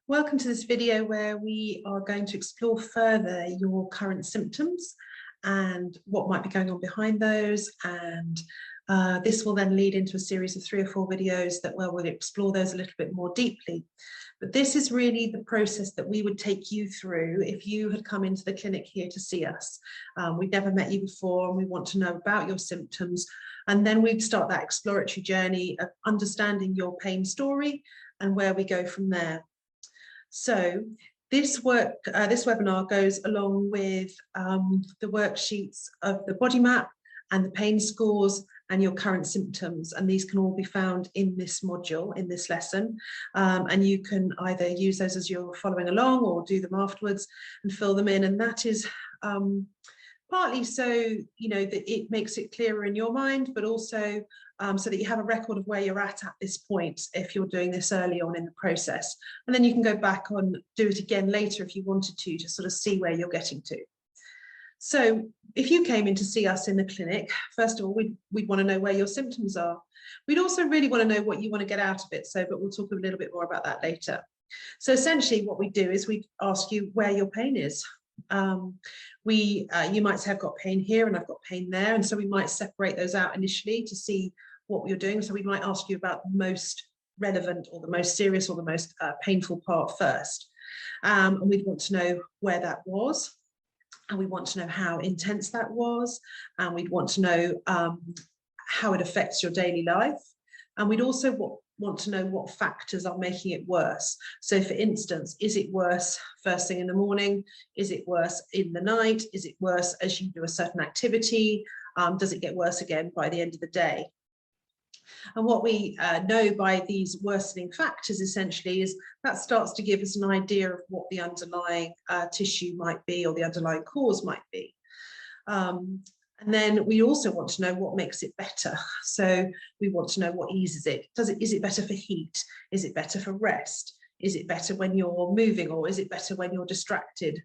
Welcome to this video where we are going to explore further your current symptoms and what might be going on behind those, and this will then lead into a series of 3 or 4 videos where we'll explore those a little bit more deeply. But this is really the process that we would take you through if you had come into the clinic here to see us. We've never met you before and we want to know about your symptoms, and then we'd start that exploratory journey of understanding your pain story and where we go from there. So this webinar goes along with the worksheets of the body map and the pain scores and your current symptoms, and these can all be found in this module, in this lesson, and you can either use those as you're following along or do them afterwards and fill them in. And that is partly so that it makes it clearer in your mind, but also so that you have a record of where you're at this point if you're doing this early on in the process. And then you can go back and do it again later if you wanted to sort of see where you're getting to. So if you came in to see us in the clinic, first of all, we'd want to know where your symptoms are. We'd also really want to know what you want to get out of it, but we'll talk a little bit more about that later. So essentially what we do is we ask you where your pain is. You might say I've got pain here and I've got pain there, and so we might separate those out initially to see what you're doing. So we might ask you about the most relevant or the most serious or the most painful part first, and we'd want to know where that was, and we want to know how intense that was, and we'd want to know how it affects your daily life, and we'd also want to know what factors are making it worse. So for instance, is it worse first thing in the morning? Is it worse in the night? Is it worse as you do a certain activity? Does it get worse again by the end of the day? And what we know by these worsening factors essentially is that starts to give us an idea of what the underlying tissue might be, or the underlying cause might be. And then we also want to know what makes it better. So we want to know what eases it. Is it better for heat? Is it better for rest? Is it better when you're moving, or is it better when you're distracted?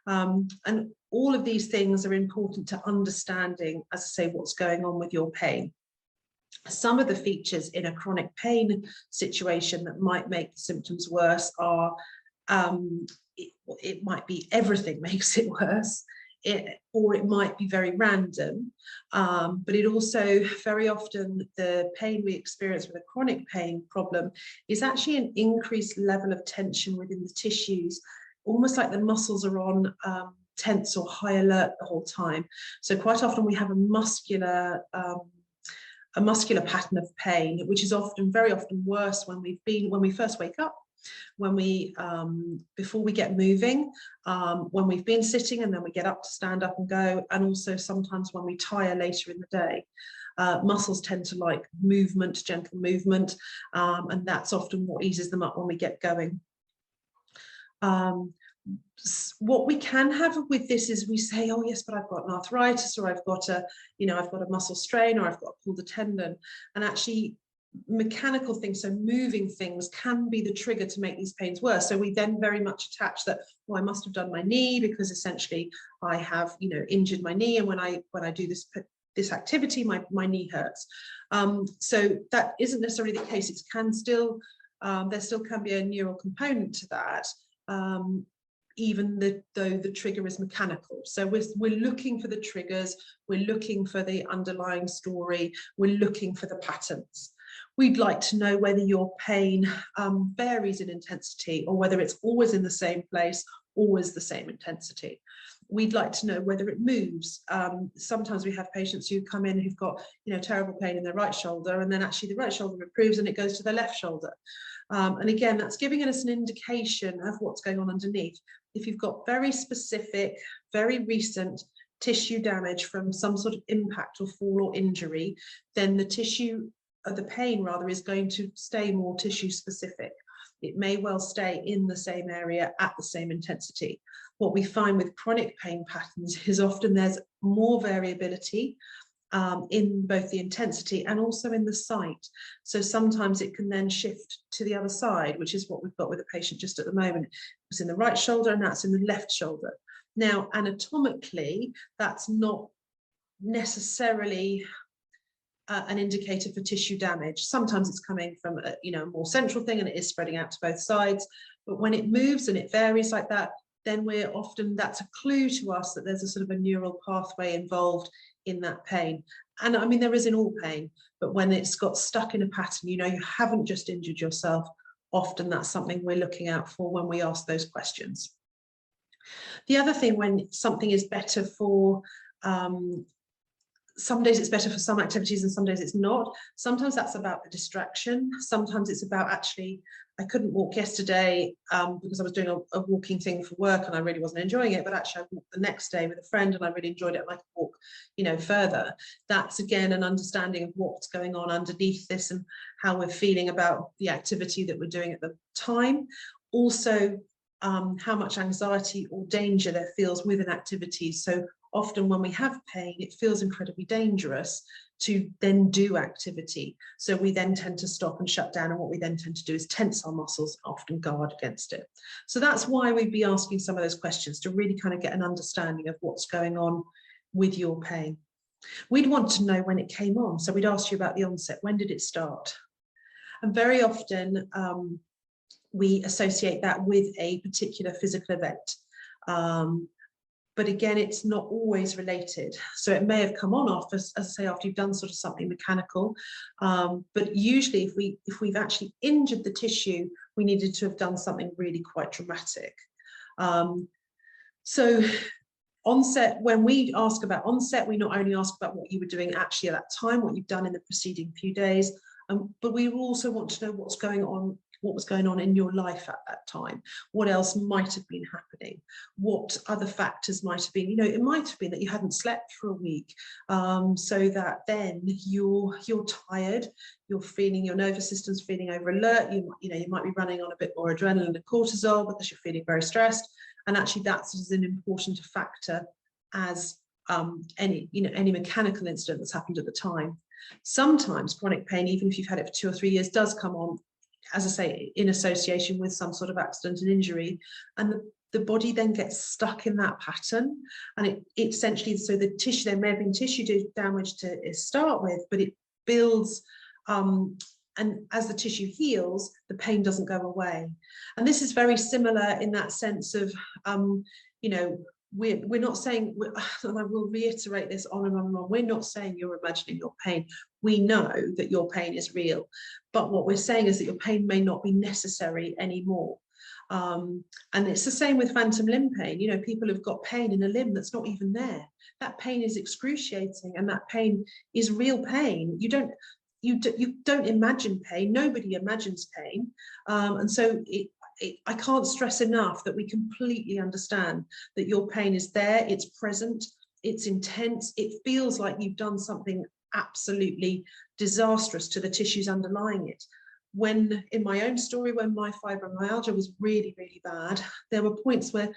And all of these things are important to understanding, as I say, what's going on with your pain. Some of the features in a chronic pain situation that might make the symptoms worse are, it might be everything makes it worse. Or it might be very random, but it also very often the pain we experience with a chronic pain problem is actually an increased level of tension within the tissues, almost like the muscles are on tense or high alert the whole time. So quite often we have a muscular pattern of pain, which is very often worse when we first wake up, when we before we get moving, when we've been sitting and then we get up to stand up and go, and also sometimes when we tire later in the day. Muscles tend to like movement, gentle movement, and that's often what eases them up when we get going. What we can have with this is we say, oh yes, but I've got an arthritis, or I've got a muscle strain, or I've got pulled a tendon, and actually mechanical things, so moving things, can be the trigger to make these pains worse. So we then very much attach that, well, I must have done my knee because essentially I have injured my knee, and when I do this activity my knee hurts. So that isn't necessarily the case. It can still there still can be a neural component to that, even though the trigger is mechanical. So we're looking for the triggers, we're looking for the underlying story, we're looking for the patterns. We'd like to know whether your pain varies in intensity, or whether it's always in the same place, always the same intensity. We'd like to know whether it moves. Sometimes we have patients who come in who've got terrible pain in their right shoulder, and then actually the right shoulder improves and it goes to the left shoulder. And again, that's giving us an indication of what's going on underneath. If you've got very specific, very recent tissue damage from some sort of impact or fall or injury, then the tissue of the pain rather is going to stay more tissue specific. It may well stay in the same area at the same intensity. What we find with chronic pain patterns is often there's more variability in both the intensity and also in the site. So sometimes it can then shift to the other side, which is what we've got with a patient just at the moment. It's in the right shoulder and that's in the left shoulder. Now, anatomically, that's not necessarily an indicator for tissue damage. Sometimes it's coming from a more central thing and it is spreading out to both sides, But when it moves and it varies like that, then we're often, that's a clue to us that there's a sort of a neural pathway involved in that pain. And I mean, there is in all pain, but when it's got stuck in a pattern, you know, you haven't just injured yourself, often that's something we're looking out for when we ask those questions. The other thing, when something is better for, some days it's better for some activities and some days it's not. Sometimes that's about the distraction. Sometimes it's about, actually, I couldn't walk yesterday because I was doing a walking thing for work and I really wasn't enjoying it, but actually I walked the next day with a friend and I really enjoyed it and I could walk, you know, further. That's again an understanding of what's going on underneath this and how we're feeling about the activity that we're doing at the time. Also, how much anxiety or danger there feels with an activity. So often when we have pain, it feels incredibly dangerous to then do activity. So we then tend to stop and shut down, and what we then tend to do is tense our muscles, often guard against it. So that's why we'd be asking some of those questions, to really kind of get an understanding of what's going on with your pain. We'd want to know when it came on. So we'd ask you about the onset. When did it start? And very often we associate that with a particular physical event. But again, it's not always related. So it may have come on after, as I say, after you've done sort of something mechanical. But usually if we've actually injured the tissue, we needed to have done something really quite dramatic. So onset, when we ask about onset, we not only ask about what you were doing actually at that time, what you've done in the preceding few days, but we also want to know what was going on in your life at that time. What else might have been happening? What other factors might have been? You know, it might have been that you hadn't slept for a week, so that then you're tired, you're feeling, your nervous system's feeling over alert. You know, you might be running on a bit more adrenaline and cortisol because you're feeling very stressed. And actually, that's as an important factor as any mechanical incident that's happened at the time. Sometimes chronic pain, even if you've had it for 2 or 3 years, does come on, as I say, in association with some sort of accident and injury, and the body then gets stuck in that pattern, and it essentially, so the tissue, there may have been tissue damage to start with, but it builds, and as the tissue heals, the pain doesn't go away. And this is very similar in that sense of, you know, we're not saying, and I will reiterate this on and on and on, we're not saying you're imagining your pain. We know that your pain is real, but what we're saying is that your pain may not be necessary anymore. And it's the same with phantom limb pain. You know, people have got pain in a limb that's not even there. That pain is excruciating, and that pain is real pain. You don't imagine pain. Nobody imagines pain, and so I can't stress enough that we completely understand that your pain is there, it's present, it's intense, it feels like you've done something absolutely disastrous to the tissues underlying it. When, in my own story, when my fibromyalgia was really, really bad, there were points where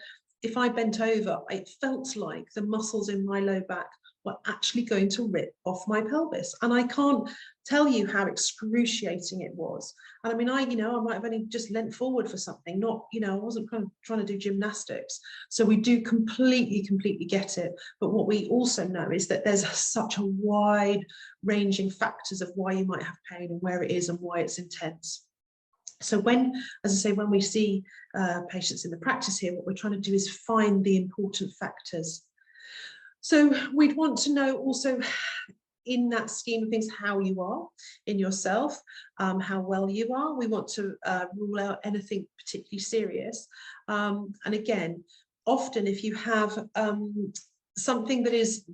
if I bent over, it felt like the muscles in my low back were actually going to rip off my pelvis. And I can't tell you how excruciating it was. And I mean, I might have only just leant forward for something, not, you know, I wasn't kind of trying to do gymnastics. So we do completely get it. But what we also know is that there's such a wide ranging factors of why you might have pain and where it is and why it's intense. So when, as I say, when we see patients in the practice here, what we're trying to do is find the important factors. So we'd want to know also, in that scheme of things, how you are in yourself, how well you are. We want to rule out anything particularly serious. And again, often if you have something that is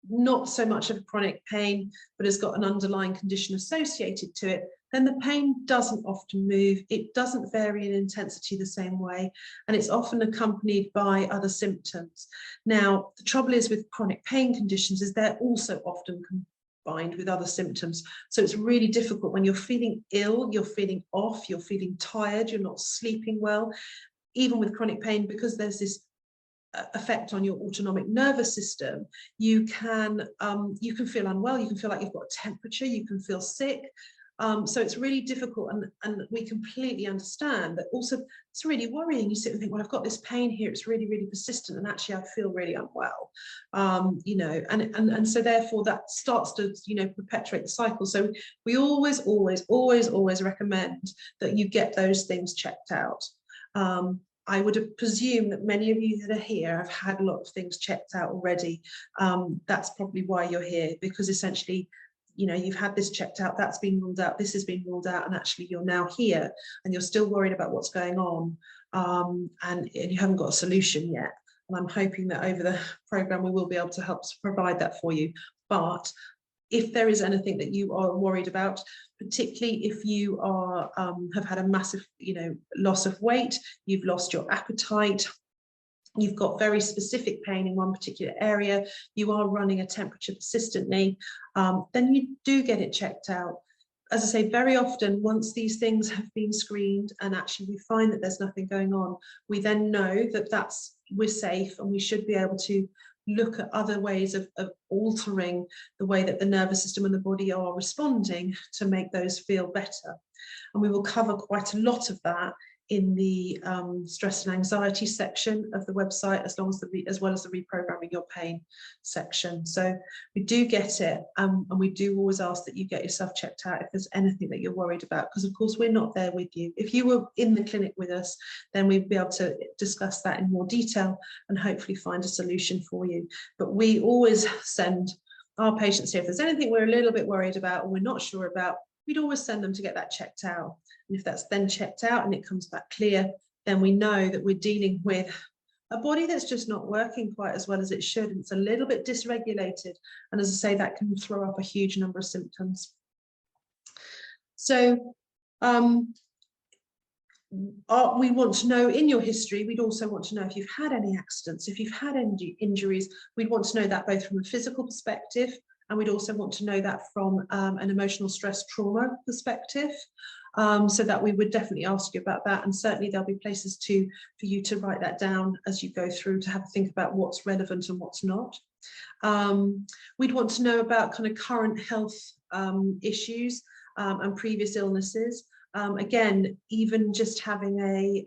not so much of a chronic pain, but has got an underlying condition associated to it, then the pain doesn't often move. It doesn't vary in intensity the same way, and it's often accompanied by other symptoms. Now, the trouble is with chronic pain conditions is they're also often combined with other symptoms. So it's really difficult when you're feeling ill, you're feeling off, you're feeling tired, you're not sleeping well, even with chronic pain, because there's this effect on your autonomic nervous system. You can feel unwell, you can feel like you've got a temperature, you can feel sick. So it's really difficult, and we completely understand that. Also, it's really worrying. You sit and think, well, I've got this pain here, it's really, really persistent, and actually I feel really unwell. You know, and so therefore that starts to, you know, perpetuate the cycle. So we always recommend that you get those things checked out. I would presume that many of you that are here have had a lot of things checked out already. That's probably why you're here, because essentially, you know, you've had this checked out, that's been ruled out, this has been ruled out, and actually you're now here and you're still worried about what's going on, and you haven't got a solution yet. And I'm hoping that over the programme we will be able to help provide that for you. But if there is anything that you are worried about, particularly if you are have had a massive, you know, loss of weight, you've lost your appetite, you've got very specific pain in one particular area, you are running a temperature persistently, then you do get it checked out. As I say, very often, once these things have been screened and actually we find that there's nothing going on, we then know that we're safe, and we should be able to look at other ways of altering the way that the nervous system and the body are responding to make those feel better. And we will cover quite a lot of that in the stress and anxiety section of the website, as well as the reprogramming your pain section. So we do get it, and we do always ask that you get yourself checked out if there's anything that you're worried about, because of course we're not there with you. If you were in the clinic with us, then we'd be able to discuss that in more detail and hopefully find a solution for you. But we always send our patients here, if there's anything we're a little bit worried about or we're not sure about, we'd always send them to get that checked out. And if that's then checked out and it comes back clear, then we know that we're dealing with a body that's just not working quite as well as it should. And it's a little bit dysregulated. And as I say, that can throw up a huge number of symptoms. So we want to know in your history, we'd also want to know if you've had any accidents, if you've had any injuries. We'd want to know that both from a physical perspective, and we'd also want to know that from an emotional stress trauma perspective. So that we would definitely ask you about that, and certainly there'll be places for you to write that down as you go through to have a think about what's relevant and what's not. We'd want to know about kind of current health issues and previous illnesses. Again, even just having a,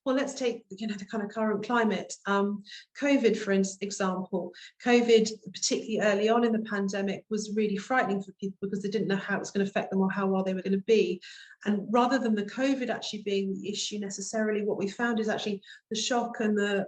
well, let's take, you know, the kind of current climate. COVID, for example, COVID, particularly early on in the pandemic, was really frightening for people because they didn't know how it was going to affect them or how well they were going to be. And rather than the COVID actually being the issue necessarily, what we found is actually the shock and the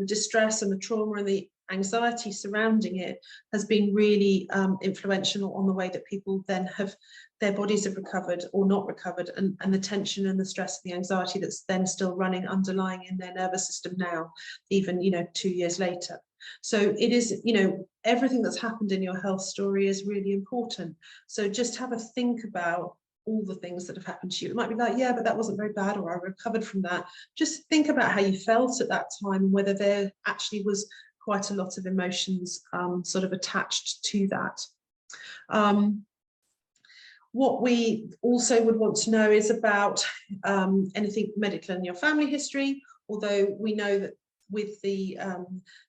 distress and the trauma and the anxiety surrounding it has been really influential on the way that people then have, their bodies have recovered or not recovered, and the tension and the stress and the anxiety that's then still running underlying in their nervous system now, even, you know, 2 years later. So it is, you know, everything that's happened in your health story is really important. So just have a think about all the things that have happened to you. It might be like, yeah, but that wasn't very bad, or I recovered from that. Just think about how you felt at that time, and whether there actually was quite a lot of emotions sort of attached to that. What we also would want to know is about anything medical in your family history, although we know that with the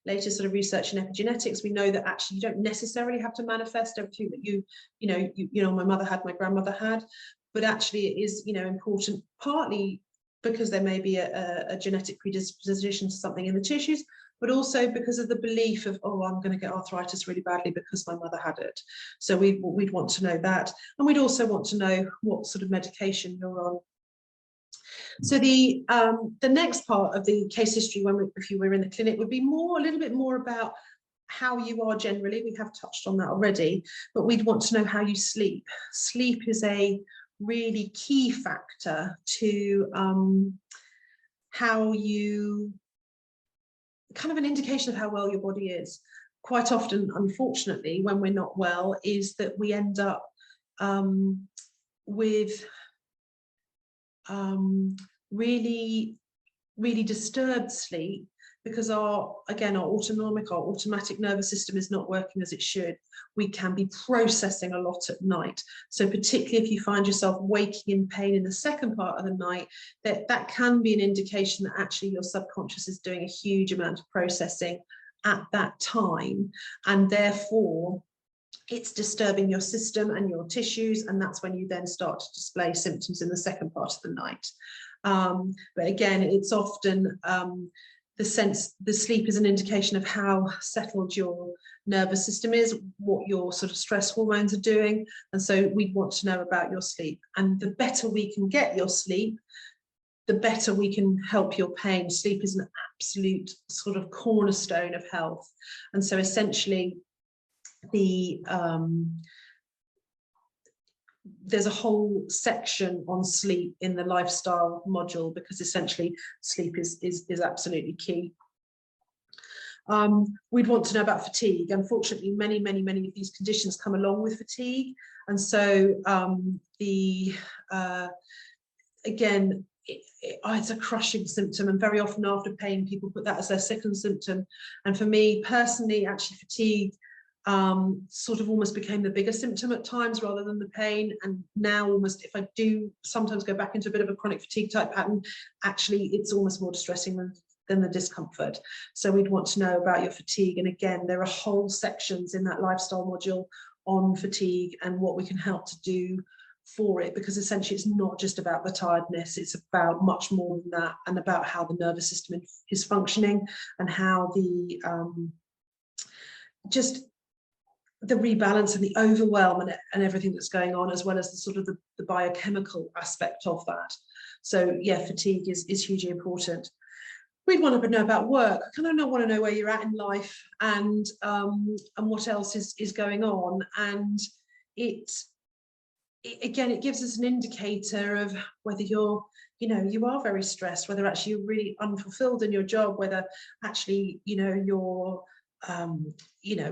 latest sort of research in epigenetics, we know that actually you don't necessarily have to manifest everything that you know, my mother had, my grandmother had, but actually it is, you know, important, partly because there may be a genetic predisposition to something in the tissues, but also because of the belief of, oh, I'm going to get arthritis really badly because my mother had it. So we'd want to know that. And we'd also want to know what sort of medication you're on. So the next part of the case history, if you were in the clinic, would be a little bit more about how you are generally. We have touched on that already, but we'd want to know how you sleep. Sleep is a really key factor to how you, kind of an indication of how well your body is. Quite often, unfortunately, when we're not well, is that we end up with really disturbed sleep, because our automatic nervous system is not working as it should. We can be processing a lot at night. So particularly if you find yourself waking in pain in the second part of the night, that can be an indication that actually your subconscious is doing a huge amount of processing at that time, and therefore it's disturbing your system and your tissues, and that's when you then start to display symptoms in the second part of the night. But again, it's often the sleep is an indication of how settled your nervous system is, what your sort of stress hormones are doing, and so we'd want to know about your sleep. And the better we can get your sleep, the better we can help your pain. Sleep is an absolute sort of cornerstone of health. And so essentially there's a whole section on sleep in the lifestyle module, because essentially sleep is absolutely key. We'd want to know about fatigue. Unfortunately, many of these conditions come along with fatigue. And so again, it's a crushing symptom, and very often after pain, people put that as their second symptom. And for me personally, actually fatigue sort of almost became the bigger symptom at times rather than the pain. And now almost, if I do sometimes go back into a bit of a chronic fatigue type pattern, actually it's almost more distressing than the discomfort. So we'd want to know about your fatigue. And again, there are whole sections in that lifestyle module on fatigue and what we can help to do for it, because essentially it's not just about the tiredness, it's about much more than that, and about how the nervous system is functioning, and how the just the rebalance and the overwhelm and everything that's going on, as well as the sort of the biochemical aspect of that. So yeah, fatigue is hugely important. We'd want to know about work. I kind of want to know where you're at in life, and what else is going on. And again, it gives us an indicator of whether you are very stressed, whether actually you're really unfulfilled in your job, whether actually, you're,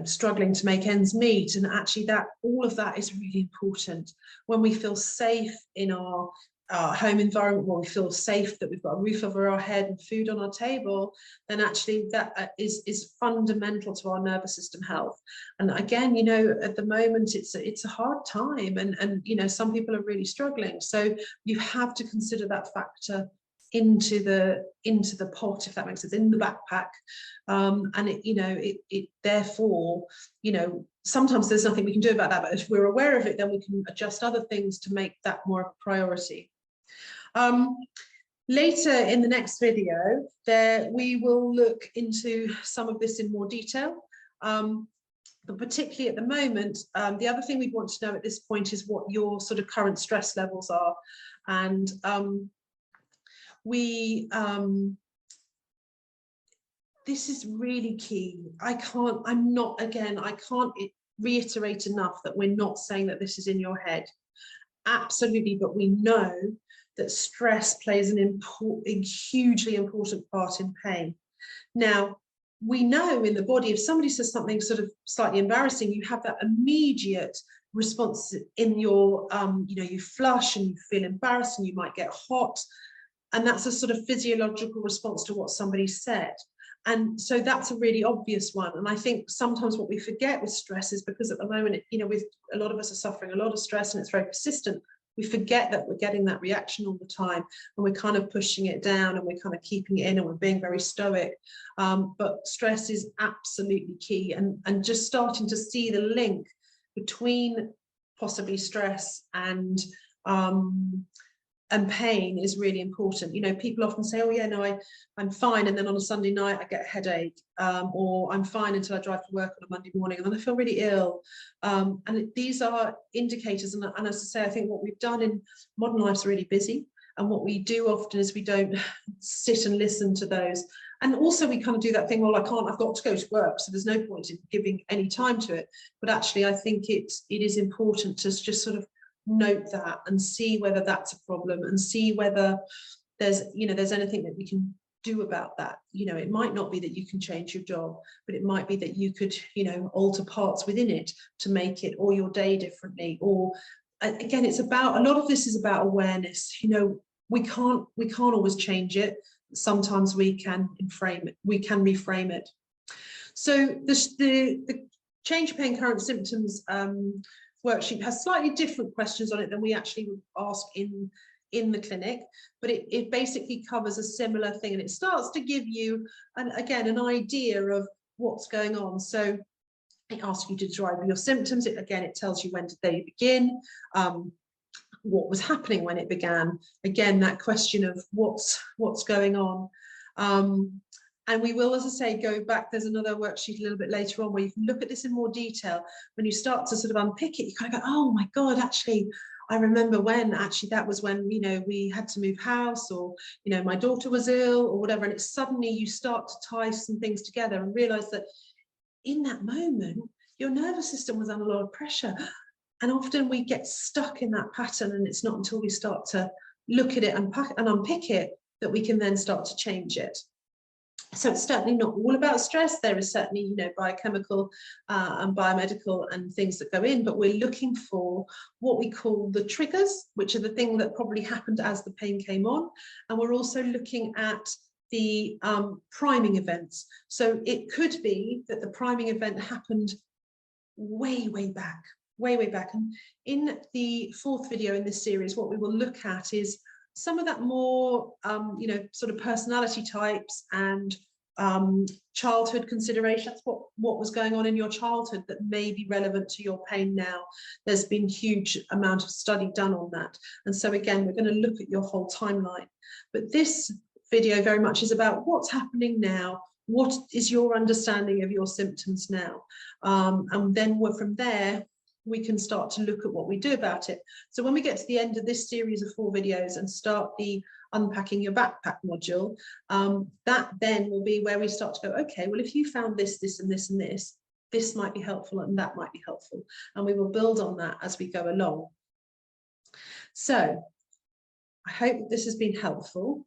struggling to make ends meet. And actually all of that is really important. When we feel safe in our home environment, when we feel safe that we've got a roof over our head and food on our table, then actually that is fundamental to our nervous system health. And again, at the moment it's a hard time, and some people are really struggling. So you have to consider that factor into the pot, if that makes sense, in the backpack. And it therefore, sometimes there's nothing we can do about that, but if we're aware of it, then we can adjust other things to make that more of a priority. Later in the next video, we will look into some of this in more detail. But particularly at the moment, the other thing we'd want to know at this point is what your sort of current stress levels are. And this is really key. I can't reiterate enough that we're not saying that this is in your head. Absolutely, but we know that stress plays a hugely important part in pain. Now, we know in the body, if somebody says something sort of slightly embarrassing, you have that immediate response in your, you flush and you feel embarrassed and you might get hot. And that's a sort of physiological response to what somebody said. And so that's a really obvious one. And I think sometimes what we forget with stress is, because at the moment, with a lot of us are suffering a lot of stress and it's very persistent, we forget that we're getting that reaction all the time, and we're kind of pushing it down and we're kind of keeping it in, and we're being very stoic. But stress is absolutely key, and just starting to see the link between possibly stress and pain is really important. People often say, oh yeah, no, I'm fine, and then on a Sunday night I get a headache, or I'm fine until I drive to work on a Monday morning and then I feel really ill. And these are indicators, and as I say, I think what we've done in modern life is really busy, and what we do often is we don't sit and listen to those. And also we kind of do that thing, well, I've got to go to work, so there's no point in giving any time to it. But actually I think it is important to just sort of note that and see whether that's a problem, and see whether there's anything that we can do about that. It might not be that you can change your job, but it might be that you could alter parts within it to make it or your day differently. Or again, it's about, a lot of this is about awareness. We can't always change it. Sometimes we can reframe it. So the change pain current symptoms worksheet has slightly different questions on it than we actually would ask in the clinic, but it basically covers a similar thing, and it starts to give you an idea of what's going on. So it asks you to describe your symptoms. It tells you when did they begin, what was happening when it began. Again, that question of what's going on. And we will, as I say, go back. There's another worksheet a little bit later on where you can look at this in more detail. When you start to sort of unpick it, you kind of go, oh my God, actually, I remember when actually that was when, you know, we had to move house, or, you know, my daughter was ill or whatever, and it's suddenly you start to tie some things together and realize that in that moment, your nervous system was under a lot of pressure. And often we get stuck in that pattern, and it's not until we start to look at it and unpick it that we can then start to change it. So it's certainly not all about stress. There is certainly, you know, biochemical and biomedical and things that go in, but we're looking for what we call the triggers, which are the thing that probably happened as the pain came on. And we're also looking at the priming events. So it could be that the priming event happened way back. And in the 4th video in this series, what we will look at is some of that more, you know, sort of personality types and childhood considerations, what was going on in your childhood that may be relevant to your pain now. There's been huge amount of study done on that. And so again, we're going to look at your whole timeline. But this video very much is about what's happening now. What is your understanding of your symptoms now? And then from there, we can start to look at what we do about it. So when we get to the end of this series of 4 videos and start the unpacking your backpack module, that then will be where we start to go, okay, well, if you found this, this, and this, and this might be helpful, and that might be helpful. And we will build on that as we go along. So I hope that this has been helpful.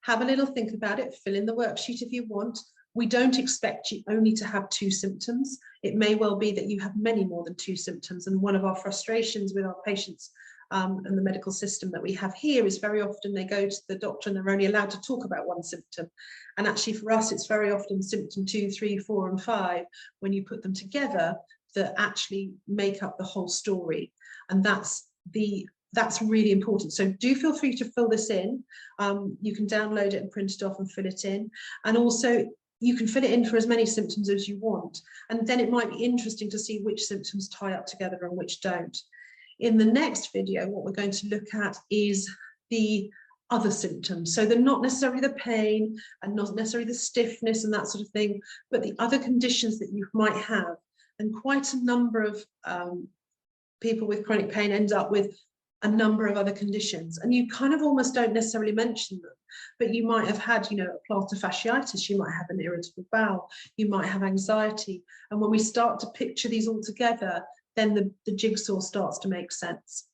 Have a little think about it, fill in the worksheet if you want. We don't expect you only to have 2 symptoms. It may well be that you have many more than 2 symptoms. And one of our frustrations with our patients and the medical system that we have here is very often they go to the doctor and they're only allowed to talk about 1 symptom. And actually for us, it's very often symptom 2, 3, 4, and 5, when you put them together, that actually make up the whole story. And that's really important. So do feel free to fill this in. You can download it and print it off and fill it in. And also you can fill it in for as many symptoms as you want. And then it might be interesting to see which symptoms tie up together and which don't. In the next video, what we're going to look at is the other symptoms. So they're not necessarily the pain and not necessarily the stiffness and that sort of thing, but the other conditions that you might have. And quite a number of people with chronic pain end up with a number of other conditions, and you kind of almost don't necessarily mention them, but you might have had, you know, a plantar fasciitis, you might have an irritable bowel, you might have anxiety. And when we start to picture these all together, then the jigsaw starts to make sense.